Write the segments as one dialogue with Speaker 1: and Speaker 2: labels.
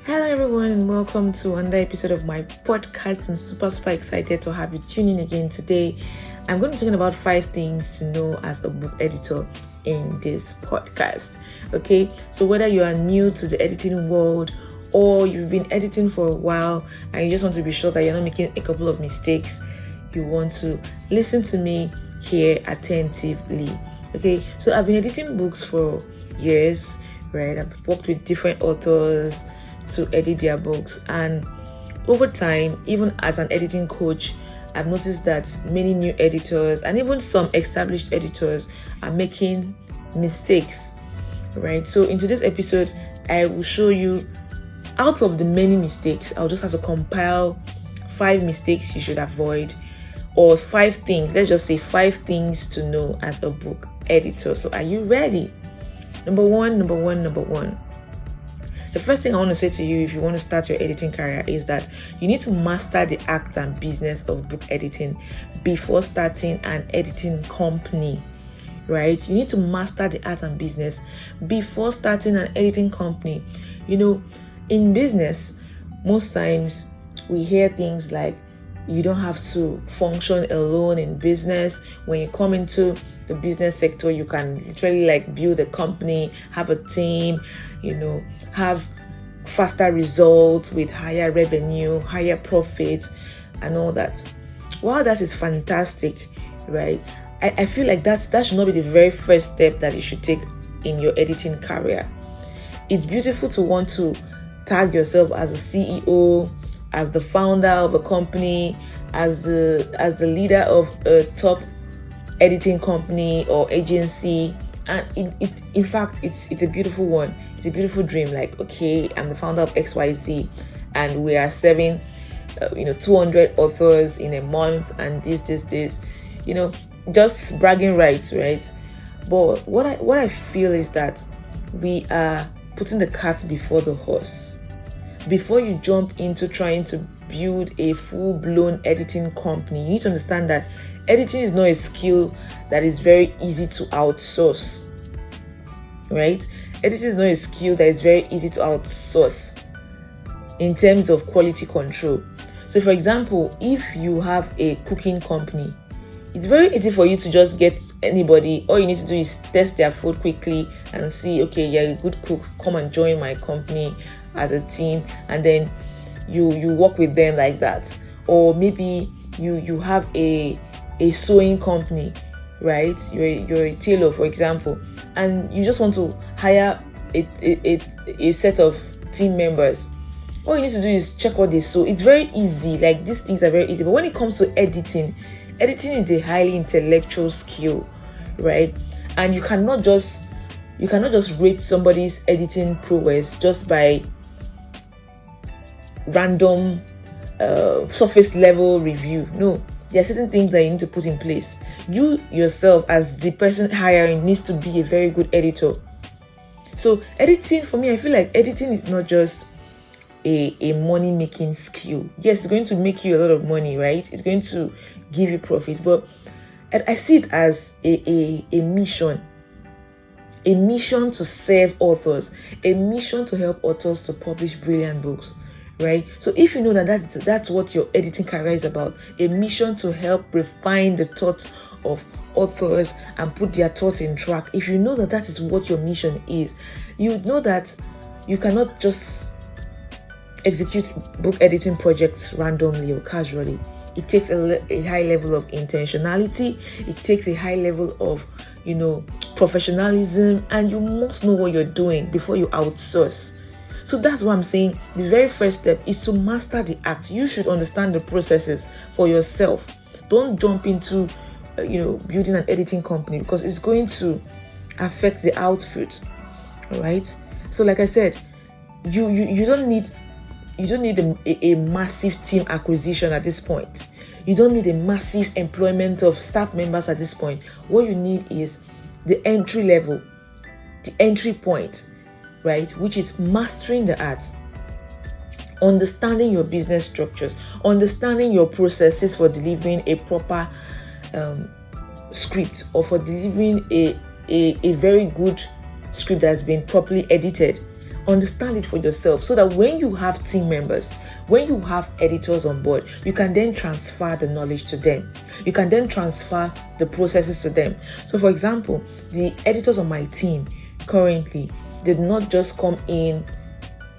Speaker 1: Hello everyone and welcome to another episode of my podcast. I'm super excited to have you tune in again today. I'm going to be talking about 5 things to know as a book editor in this podcast. Okay, so whether you are new to the editing world or you've been editing for a while and you just want to be sure that you're not making a couple of mistakes, you want to listen to me here attentively. Okay, so I've been editing books for years, right? I've worked with different authors to edit their books, and over time, even as an editing coach, I've noticed that many new editors and even some established editors are making mistakes, right? So in today's episode, I will show you, out of the many mistakes, I'll just have to compile 5 mistakes you should avoid, or 5 things, let's just say 5 things to know as a book editor. So are you ready? Number one. The first thing I want to say to you if you want to start your editing career is that you need to master the act and business of book editing before starting an editing company, right? You need to master the art and business before starting an editing company. You know, in business, most times we hear things like, you don't have to function alone in business. When you come into the business sector, you can literally build a company, have a team, have faster results with higher revenue, higher profit, and all that. While that is fantastic, right? I feel like that should not be the very first step that you should take in your editing career. It's beautiful to want to tag yourself as a CEO, as the founder of a company, as the leader of a top editing company or agency, and in fact it's a beautiful one. It's a beautiful dream. Like, okay, I'm the founder of XYZ, and we are serving 200 authors in a month, and this, just bragging rights, right? But what I feel is that we are putting the cart before the horse. Before you jump into trying to build a full-blown editing company, you need to understand that editing is not a skill that is very easy to outsource, right? Editing is not a skill that is very easy to outsource in terms of quality control. So, for example, if you have a cooking company, it's very easy for you to just get anybody. All you need to do is test their food quickly and see, okay, you're a good cook, come and join my company as a team, and then you work with them like that. Or maybe you have a sewing company, right? You're a tailor, for example, and you just want to hire a set of team members. All you need to do is check what they sew. It's very easy. Like, these things are very easy. But when it comes to editing is a highly intellectual skill, right? And you cannot just rate somebody's editing prowess just by random surface level review. No, there are certain things that you need to put in place. You yourself, as the person hiring, needs to be a very good editor. So editing, for me, I feel like editing is not just a money making skill. Yes, it's going to make you a lot of money, right? It's going to give you profit, but I see it as a mission to serve authors, a mission to help authors to publish brilliant books, right? So if you know that's what your editing career is about, a mission to help refine the thoughts of authors and put their thoughts in track, if you know that is what your mission is, you know that you cannot just execute book editing projects randomly or casually. It takes a high level of intentionality. It takes a high level of professionalism, and you must know what you're doing before you outsource. So that's what I'm saying. The very first step is to master the act. You should understand the processes for yourself. Don't jump into building an editing company, because it's going to affect the output. All right. So like I said, you don't need a massive team acquisition at this point. You don't need a massive employment of staff members at this point. What you need is the entry level, the entry point, right? Which is mastering the art, understanding your business structures, understanding your processes for delivering a proper script, or for delivering a very good script that's been properly edited, Understand it for yourself so that when you have team members, when you have editors on board, you can then transfer the knowledge to them. You can then transfer the processes to them. So for example, the editors on my team currently did not just come in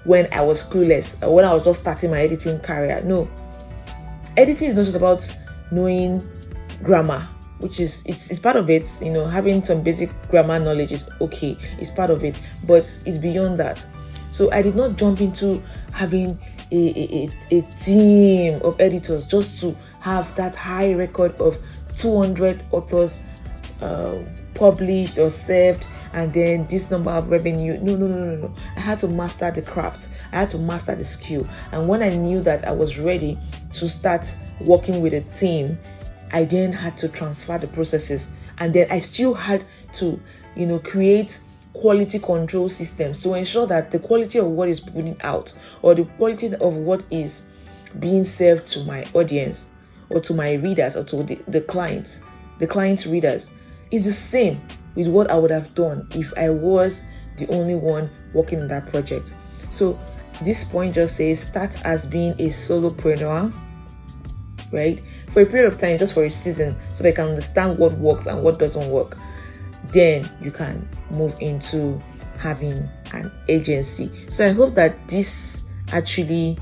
Speaker 1: when I was clueless or when I was just starting my editing career. No, editing is not just about knowing grammar, which is it's part of it. Having some basic grammar knowledge is okay, it's part of it, but it's beyond that. So I did not jump into having a team of editors just to have that high record of 200 authors published or served, and then this number of revenue. No. I had to master the craft. I had to master the skill. And when I knew that I was ready to start working with a team, I then had to transfer the processes. And then I still had to, create quality control systems to ensure that the quality of what is putting out, or the quality of what is being served to my audience or to my readers or to the client's readers, is the same with what I would have done if I was the only one working on that project. So this point just says start as being a solopreneur, right? For a period of time, just for a season, so they can understand what works and what doesn't work. Then you can move into having an agency. So I hope that this actually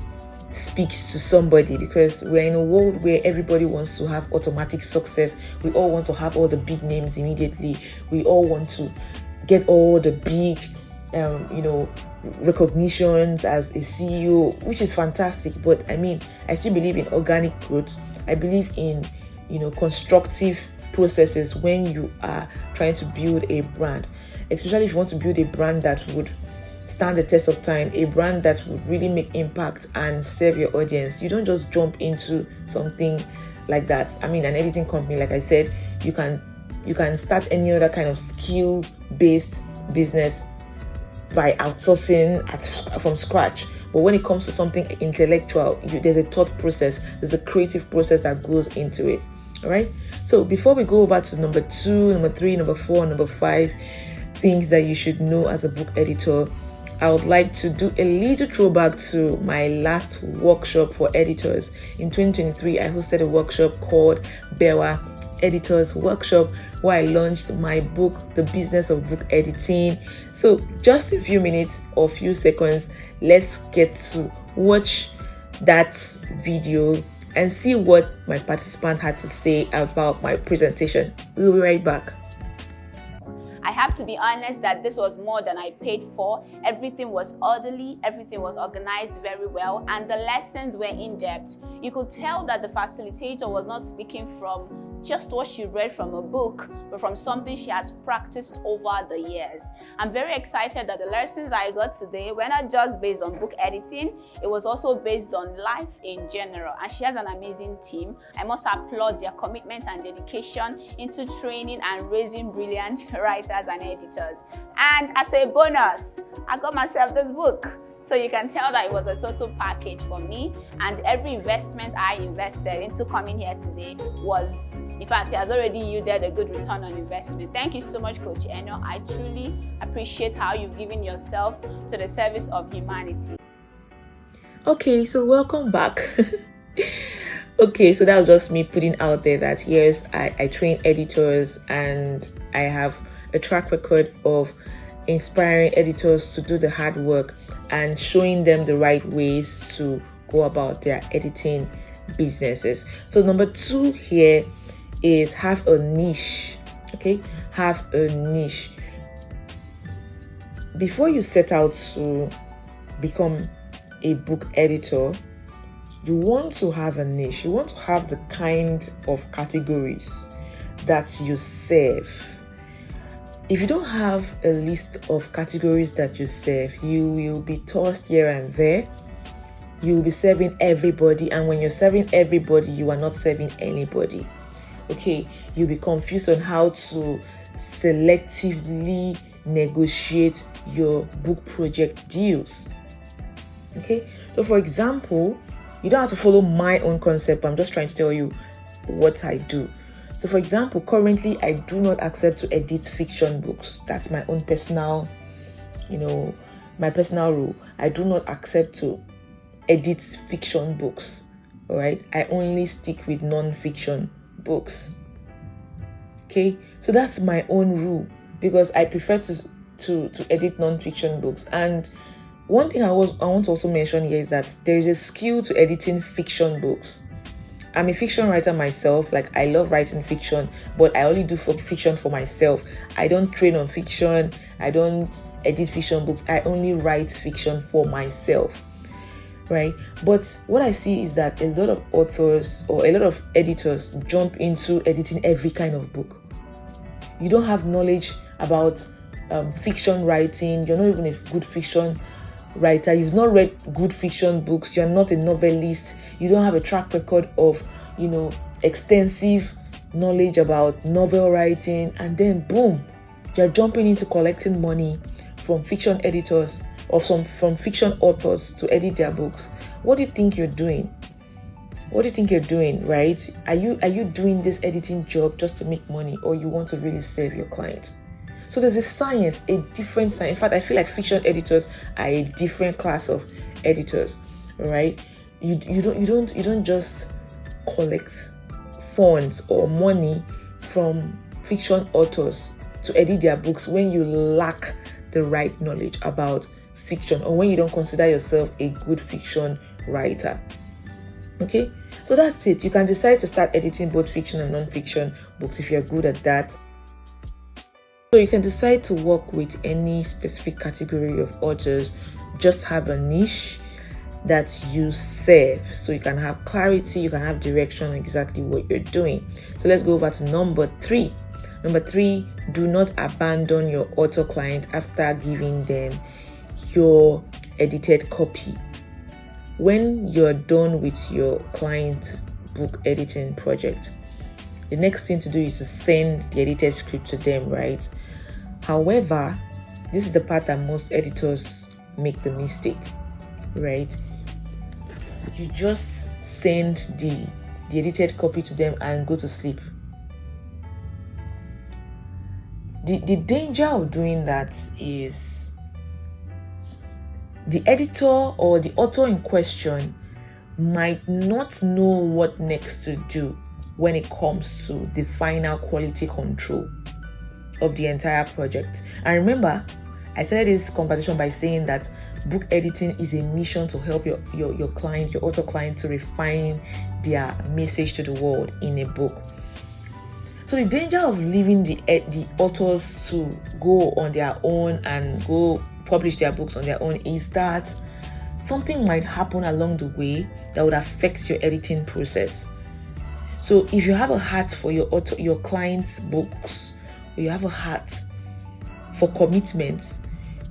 Speaker 1: speaks to somebody, because we're in a world where everybody wants to have automatic success. We all want to have all the big names immediately. We all want to get all the big recognitions as a CEO, which is fantastic. But I still believe in organic growth. I believe in constructive processes when you are trying to build a brand, especially if you want to build a brand that would stand the test of time, a brand that would really make impact and serve your audience. You don't just jump into something like that. An editing company, like I said, you can start any other kind of skill-based business by outsourcing from scratch. But when it comes to something intellectual, there's a thought process, there's a creative process that goes into it. All right. So before we go over to number 2, number 3, number 4, number 5 things that you should know as a book editor, I would like to do a little throwback to my last workshop for editors. In 2023, I hosted a workshop called Bewa Editors Workshop, where I launched my book, The Business of Book Editing. So just a few minutes or few seconds, let's get to watch that video and see what my participant had to say about my presentation. We'll be right back.
Speaker 2: I have to be honest that this was more than I paid for. Everything was orderly, everything was organized very well, and the lessons were in depth. You could tell that the facilitator was not speaking from just what she read from a book, but from something she has practiced over the years. I'm very excited that the lessons I got today were not just based on book editing, it was also based on life in general. And she has an amazing team. I must applaud their commitment and dedication into training and raising brilliant writers and editors. And as a bonus, I got myself this book. So you can tell that it was a total package for me, and every investment I invested into coming here today was, in fact, it has already yielded a good return on investment. Thank you so much, Coach Eno. I truly appreciate how you've given yourself to the service of humanity.
Speaker 1: Okay, so welcome back. Okay, so that was just me putting out there that yes, I train editors, and I have a track record of inspiring editors to do the hard work and showing them the right ways to go about their editing businesses. So number 2 here is have a niche. Okay, have a niche. Before you set out to become a book editor, you want to have a niche. You want to have the kind of categories that you serve. If you don't have a list of categories that you serve, you will be tossed here and there. You will be serving everybody, and when you're serving everybody, you are not serving anybody. Okay, you'll be confused on how to selectively negotiate your book project deals. Okay, so for example, you don't have to follow my own concept. I'm just trying to tell you what I do. So for example, currently I do not accept to edit fiction books. That's my own personal, my personal rule, I do not accept to edit fiction books. All right, I only stick with non-fiction books. Okay, so that's my own rule, because I prefer to edit non-fiction books. And one thing I want to also mention here is that there is a skill to editing fiction books. I'm a fiction writer myself. Like, I love writing fiction, but I only do fiction for myself. I don't train on fiction. I don't edit fiction books. I only write fiction for myself, right? But what I see is that a lot of authors or a lot of editors jump into editing every kind of book. You don't have knowledge about fiction writing. You're not even a good fiction writer. You've not read good fiction books. You're not a novelist. You don't have a track record of, extensive knowledge about novel writing, and then boom, you're jumping into collecting money from fiction editors or from fiction authors to edit their books. What do you think you're doing? What do you think you're doing, right? Are you doing this editing job just to make money, or you want to really serve your clients? So there's a different science. In fact, I feel like fiction editors are a different class of editors, right? You don't just collect funds or money from fiction authors to edit their books when you lack the right knowledge about fiction, or when you don't consider yourself a good fiction writer. Okay, so that's it. You can decide to start editing both fiction and non-fiction books if you're good at that. So you can decide to work with any specific category of authors. Just have a niche that you serve, so you can have clarity, you can have direction on exactly what you're doing. So let's go over to number 3. Number 3, do not abandon your author client after giving them your edited copy. When you're done with your client book editing project, the next thing to do is to send the edited script to them, right? However, this is the part that most editors make the mistake, right? You just send the edited copy to them and go to sleep. The danger of doing that is the editor or the author in question might not know what next to do when it comes to the final quality control of the entire project. And remember, I started this conversation by saying that book editing is a mission to help your client, your author client, to refine their message to the world in a book. So the danger of leaving the authors to go on their own and go publish their books on their own is that something might happen along the way that would affect your editing process. So if you have a heart for your client's books, or you have a heart for commitment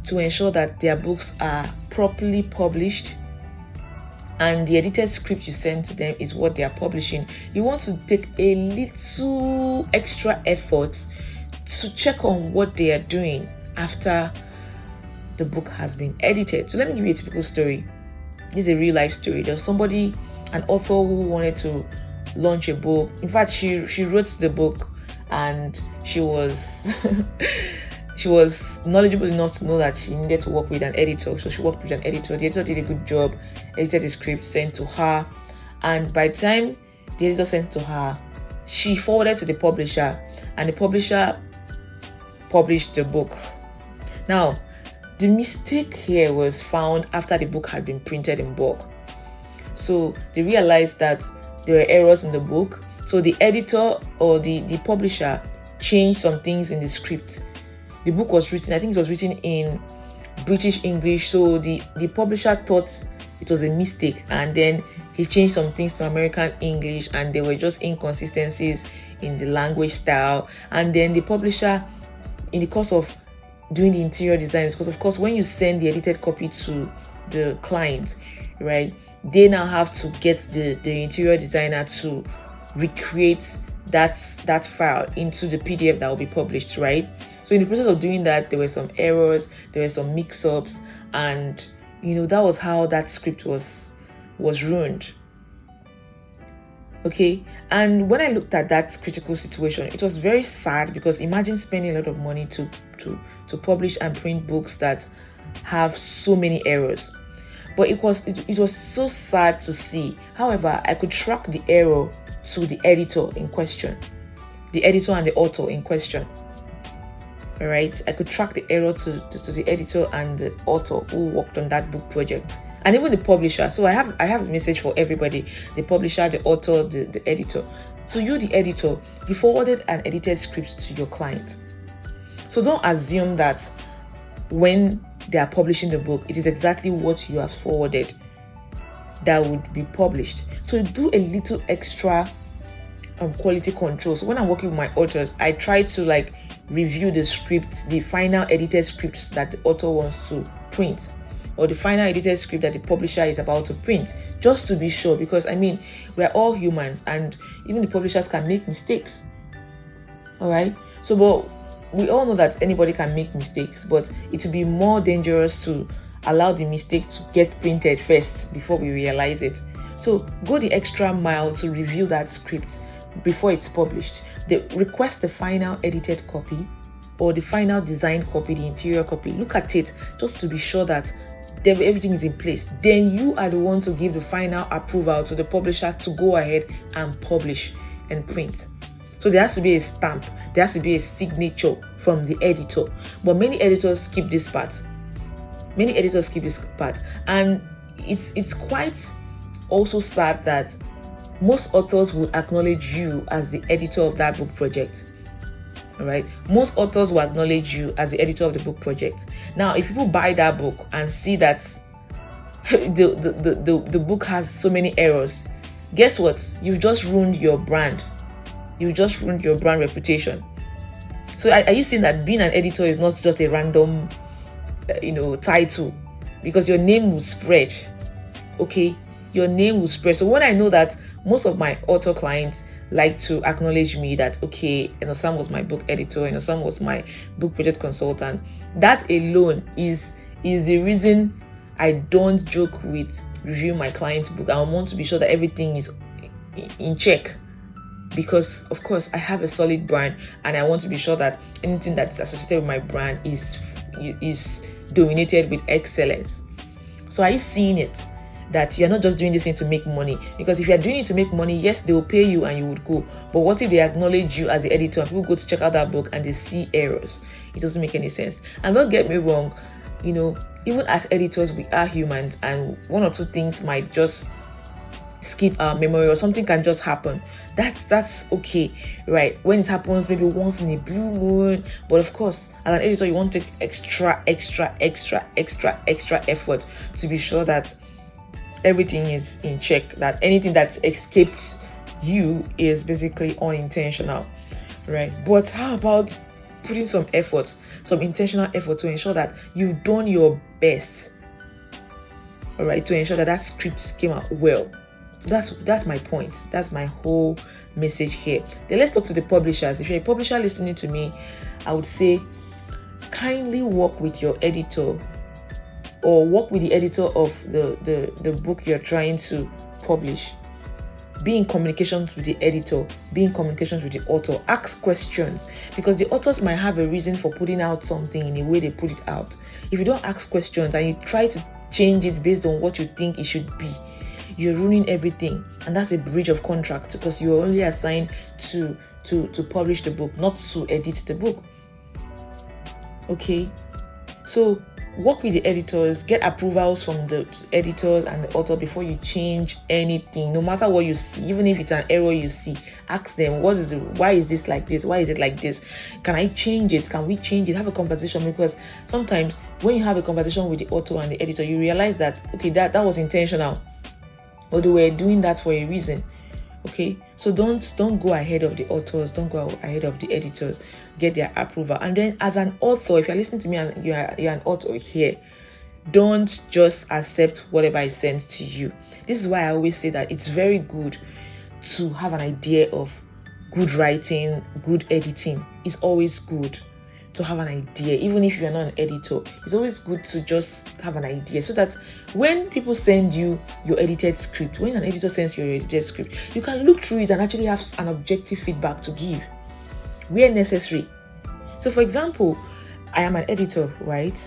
Speaker 1: to ensure that their books are properly published and the edited script you send to them is what they are publishing, you want to take a little extra effort to check on what they are doing after the book has been edited. So let me give you a typical story. This is a real life story. There's somebody, an author, who wanted to launch a book. In fact, she wrote the book, and she was she was knowledgeable enough to know that she needed to work with an editor. So she worked with an editor. The editor did a good job, edited the script, sent to her, and by the time the editor sent to her, she forwarded to the publisher, and the publisher published the book. Now, the mistake here was found after the book had been printed in bulk. So they realized that there were errors in the book. So the editor or the publisher changed some things in the script. The book was written, I think it was written in British English. So the publisher thought it was a mistake, and then he changed some things to American English, and there were just inconsistencies in the language style. And then the publisher, in the course of doing the interior designs, because of course when you send the edited copy to the client, right, they now have to get the interior designer to recreate that file into the PDF that will be published, right? So in the process of doing that, there were some errors, there were some mix-ups, and that was how that script was ruined. Okay, and when I looked at that critical situation, it was very sad, because imagine spending a lot of money to publish and print books that have so many errors. But it was so sad to see. However, I could track the error to the editor in question, the editor and the author in question. All right, I could track the error to the editor and the author who worked on that book project, and even the publisher. So I have a message for everybody: the publisher, the author, the editor. So you, the editor, you forwarded an edited script to your client. So don't assume that when they are publishing the book, it is exactly what you have forwarded that would be published. So do a little extra quality control. So when I'm working with my authors, I try to review the scripts, the final edited scripts that the author wants to print, or the final edited script that the publisher is about to print, just to be sure, because we're all humans, and even the publishers can make mistakes. All right, so but we all know that anybody can make mistakes, but it will be more dangerous to allow the mistake to get printed first before we realize it. So go the extra mile to review that script before it's published. They request the final edited copy or the final design copy, the interior copy. Look at it just to be sure that everything is in place. Then you are the one to give the final approval to the publisher to go ahead and publish and print. So there has to be a stamp, there has to be a signature from the editor. But many editors skip this part. And it's quite also sad that most authors would acknowledge you as the editor of that book project. All right, most authors will acknowledge you as the editor of the book project. Now, if people buy that book and see that the book has so many errors, guess what? You've just ruined your brand. You just ruined your brand reputation. So are you saying that being an editor is not just a random title? Because your name will spread. Okay, your name will spread. So when I know that most of my author clients like to acknowledge me, that okay, Enosam was my book editor, Enosam was my book project consultant, that alone is the reason I don't joke with reviewing my client's book. I want to be sure that everything is in check, because of course I have a solid brand, and I want to be sure that anything that's associated with my brand is dominated with excellence. So are you seeing it? That you're not just doing this thing to make money? Because if you're doing it to make money, yes, they will pay you and you would go. But what if they acknowledge you as the editor and people go to check out that book and they see errors? It doesn't make any sense. And don't get me wrong, even as editors, we are humans, and one or two things might just skip our memory, or something can just happen. That's okay, right? When it happens, maybe once in a blue moon. But of course, as an editor, you want to take extra effort to be sure that everything is in check, that anything that escapes you is basically unintentional, right? But how about putting some intentional effort to ensure that you've done your best, all right, to ensure that that script came out well? That's my point. That's my whole message here. Then let's talk to the publishers. If you're a publisher listening to me, I would say kindly work with your editor, or work with the editor of the book you're trying to publish. Be in communications with the editor, be in communications with the author. Ask questions, because the authors might have a reason for putting out something in the way they put it out. If you don't ask questions and you try to change it based on what you think it should be, you're ruining everything, and that's a breach of contract, because you're only assigned to publish the book, not to edit the book. Okay, so work with the editors, get approvals from the editors and the author before you change anything. No matter what you see, even if it's an error you see, ask them, why is this like this? Why is it like this? Can I change it? Can we change it? Have a conversation, because sometimes when you have a conversation with the author and the editor, you realize that okay, that was intentional, or they were doing that for a reason. Okay, so don't go ahead of the authors, don't go ahead of the editors. Get their approval. And then as an author, if you're listening to me and you're an author here, don't just accept whatever is sent to you. This is why I always say that it's very good to have an idea of good writing, good editing. It's always good to have an idea. Even if you're not an editor, it's always good to just have an idea, so that when people send you your edited script, when an editor sends you your edited script, you can look through it and actually have an objective feedback to give where necessary. So for example, I am an editor, right?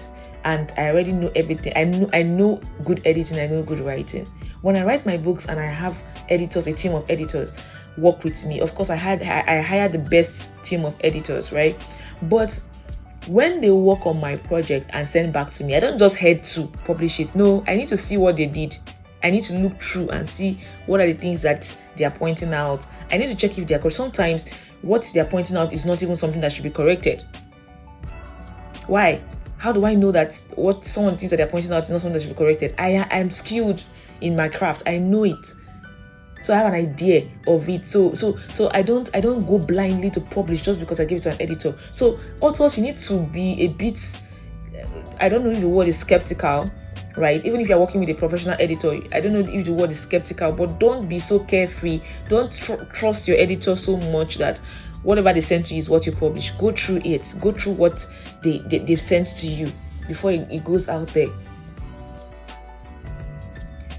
Speaker 1: and I already know everything. I know good editing, I know good writing. When I write my books and I have editors, a team of editors work with me, of course I hired the best team of editors, right? But when they work on my project and send back to me, I don't just head to publish it. No, I need to see what they did. I need to look through and see what are the things that they are pointing out. I need to check if they are correct. Sometimes what they are pointing out is not even something that should be corrected. Why? How do I know that what someone thinks that they're pointing out is not something that should be corrected? I am skilled in my craft. I know it. So I have an idea of it. So I don't go blindly to publish just because I give it to an editor. So authors, you need to be a bit, I don't know if the word is skeptical, right? Even if you're working with a professional editor, I don't know if the word is skeptical, but don't be so carefree. Don't trust your editor so much that whatever they send to you is what you publish. Go through it. Go through what they've sent to you before it goes out there.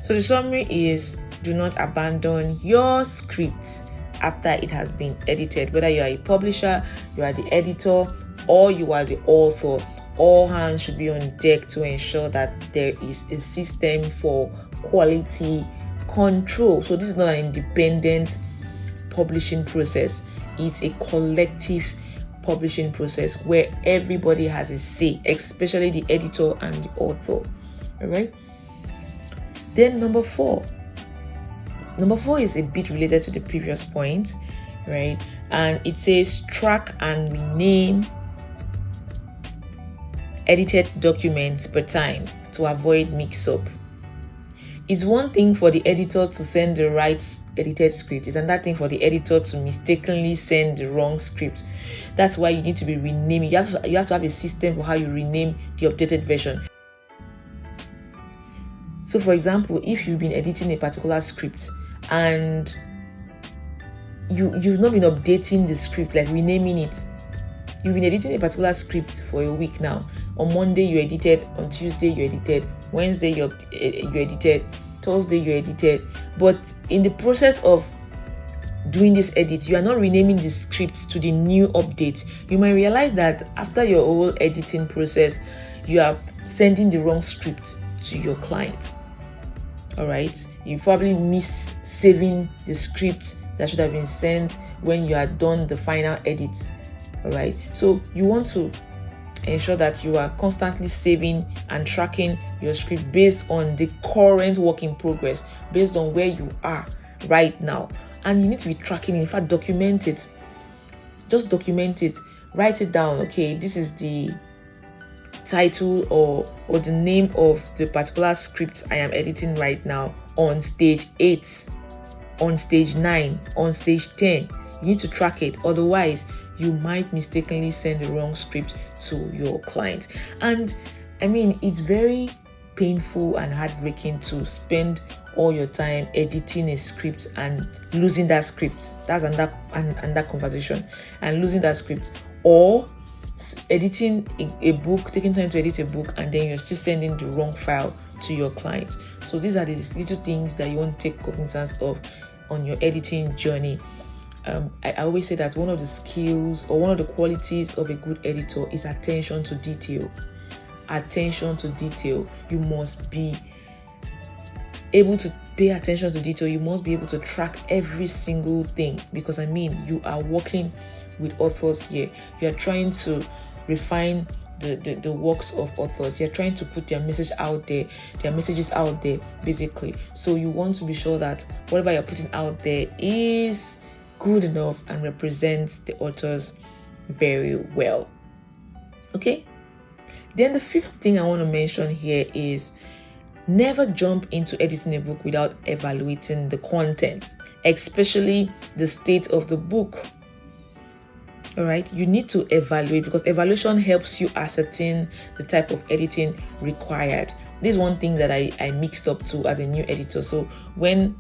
Speaker 1: So the summary is, do not abandon your script after it has been edited. Whether you are a publisher, you are the editor, or you are the author, all hands should be on deck to ensure that there is a system for quality control. So this is not an independent publishing process. It's a collective publishing process where everybody has a say, especially the editor and the author. All right. Then number four is a bit related to the previous point, right? And it says track and rename edited documents per time to avoid mix-up. It's one thing for the editor to send the right edited script. It's another thing for the editor to mistakenly send the wrong script. That's why you need to be renaming. You have to have a system for how you rename the updated version. So for example, if you've been editing a particular script and you've not been updating the script, like renaming it. You've been editing a particular script for a week now. On Monday you edited, on Tuesday you edited, Wednesday you edited, Thursday you edited. But in the process of doing this edit, you are not renaming the script to the new update. You might realize that after your whole editing process, you are sending the wrong script to your client. All right, you probably miss saving the script that should have been sent when you had done the final edit. All right, so you want to ensure that you are constantly saving and tracking your script based on the current work in progress, based on where you are right now. And you need to be tracking, in fact, document it. Just document it, write it down. Okay, this is the title or the name of the particular script I am editing right now on stage 8, on stage 9, on stage 10. You need to track it, otherwise you might mistakenly send the wrong script to your client. And I mean, it's very painful and heartbreaking to spend all your time editing a script and losing that script. That's another conversation. And losing that script, or editing a book, taking time to edit a book, and then you're still sending the wrong file to your client. So these are the little things that you want to take cognizance of on your editing journey. I always say that one of the skills or one of the qualities of a good editor is attention to detail. Attention to detail. You must be able to pay attention to detail. You must be able to track every single thing, because I mean, you are working with authors here. You are trying to refine the works of authors. You're trying to put their message out there, their messages out there, basically. So you want to be sure that whatever you're putting out there is good enough and represents the authors very well. Okay? Then the fifth thing I want to mention here is never jump into editing a book without evaluating the content, especially the state of the book. All right, you need to evaluate, because evaluation helps you ascertain the type of editing required. This is one thing that I mixed up to as a new editor. So when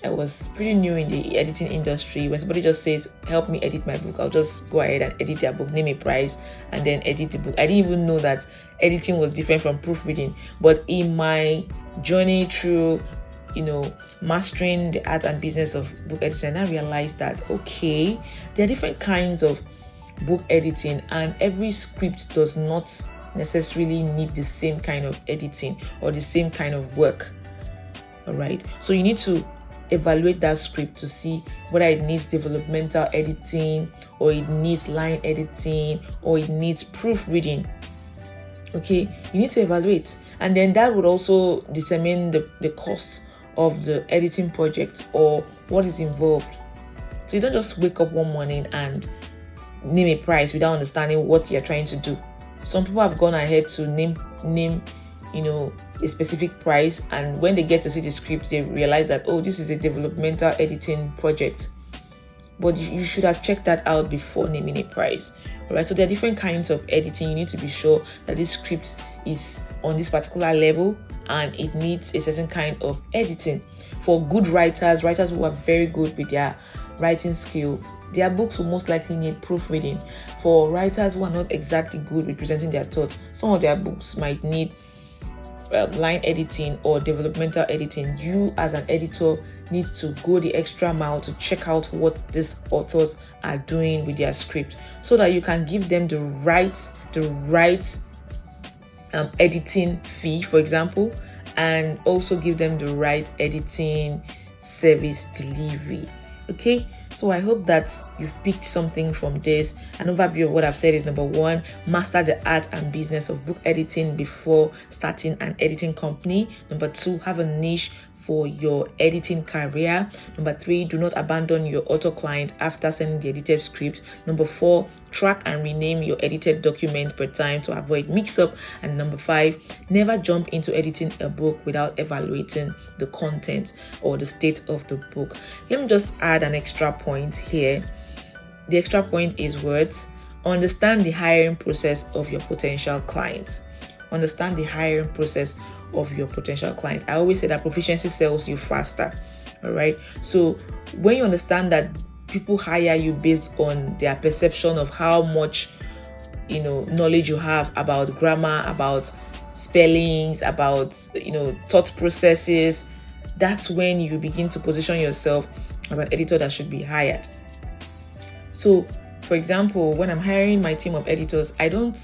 Speaker 1: I was pretty new in the editing industry, when somebody just says, help me edit my book, I'll just go ahead and edit their book, name a price, and then edit the book. I didn't even know that editing was different from proofreading. But in my journey through, mastering the art and business of book editing, I realized that, there are different kinds of book editing, and every script does not necessarily need the same kind of editing or the same kind of work. All right, so you need to evaluate that script to see whether it needs developmental editing, or it needs line editing, or it needs proofreading. Okay, you need to evaluate, and then that would also determine the cost of the editing project or what is involved. So you don't just wake up one morning and name a price without understanding what you're trying to do. Some people have gone ahead to name a specific price, and when they get to see the script, they realize that, oh, this is a developmental editing project. But you should have checked that out before naming a price. All right, so there are different kinds of editing. You need to be sure that this script is on this particular level and it needs a certain kind of editing. For good writers who are very good with their writing skill, their books will most likely need proofreading. For writers who are not exactly good with presenting their thoughts, some of their books might need line editing or developmental editing. You as an editor need to go the extra mile to check out what these authors are doing with their script, so that you can give them the right editing fee, for example, and also give them the right editing service delivery. Okay, so I hope that you've picked something from this. An overview of what I've said is: number one, master the art and business of book editing before starting an editing company. Number two, have a niche for your editing career. Number three, do not abandon your author client after sending the edited script. Number four, track and rename your edited document per time to avoid mix-up. And number five, never jump into editing a book without evaluating the content or the state of the book. Let me just add an extra point here. The extra point is words. Understand the hiring process of your potential clients. Understand the hiring process of your potential client. I always say that proficiency sells you faster. All right, so when you understand that people hire you based on their perception of how much knowledge you have about grammar, about spellings, about thought processes, that's when you begin to position yourself as an editor that should be hired. So for example, when I'm hiring my team of editors, I don't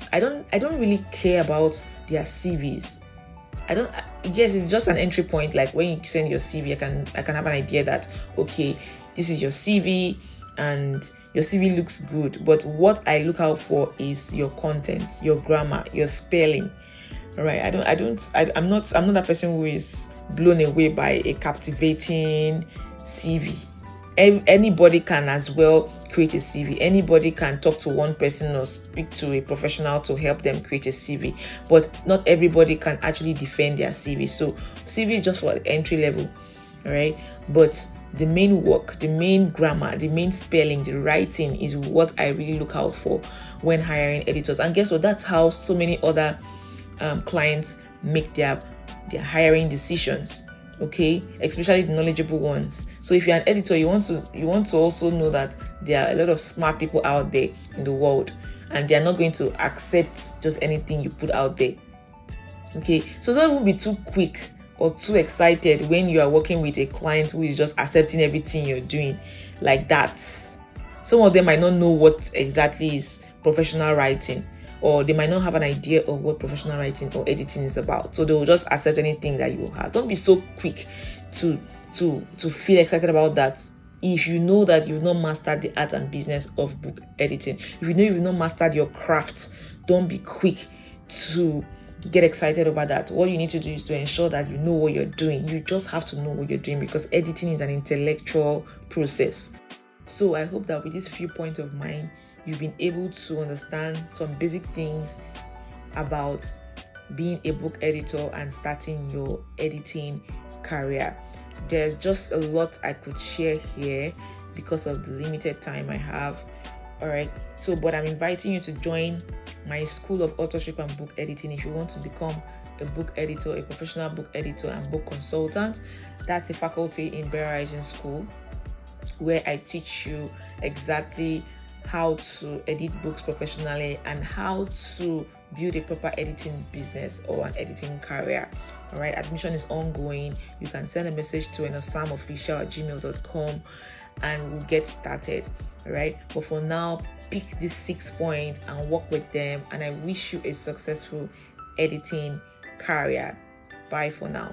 Speaker 1: really care about their CVs. Yes, it's just an entry point. Like when you send your CV, I can have an idea that, okay, this is your CV and your CV looks good, but what I look out for is your content, your grammar, your spelling. All right, I'm not that person who is blown away by a captivating CV. Anybody can as well create a CV. Anybody can talk to one person or speak to a professional to help them create a CV, but not everybody can actually defend their CV. So CV is just for the entry level, all right? But the main work, the main grammar, the main spelling, the writing is what I really look out for when hiring editors. And guess what? That's how so many other clients make their hiring decisions. Okay, especially the knowledgeable ones. So if you're an editor, you want to also know that there are a lot of smart people out there in the world, and they are not going to accept just anything you put out there. Okay, so don't be too quick or too excited when you are working with a client who is just accepting everything you're doing like that. Some of them might not know what exactly is professional writing, or they might not have an idea of what professional writing or editing is about. So they will just accept anything that you have. Don't be so quick to feel excited about that. If you know that you've not mastered the art and business of book editing, if you know you've not mastered your craft, don't be quick to get excited about that. What you need to do is to ensure that you know what you're doing. You just have to know what you're doing, because editing is an intellectual process. So I hope that with these few points of mine, you've been able to understand some basic things about being a book editor and starting your editing career. There's just a lot I could share here because of the limited time I have. All right, so but I'm inviting you to join my School of Authorship and Book Editing if you want to become a book editor, a professional book editor and book consultant. That's a faculty in Better Rising School where I teach you exactly how to edit books professionally and how to build a proper editing business or an editing career. All right, admission is ongoing. You can send a message to enosamofficial@gmail.com and we'll get started. All right, but for now, pick these 6 points and work with them, and I wish you a successful editing career. Bye for now.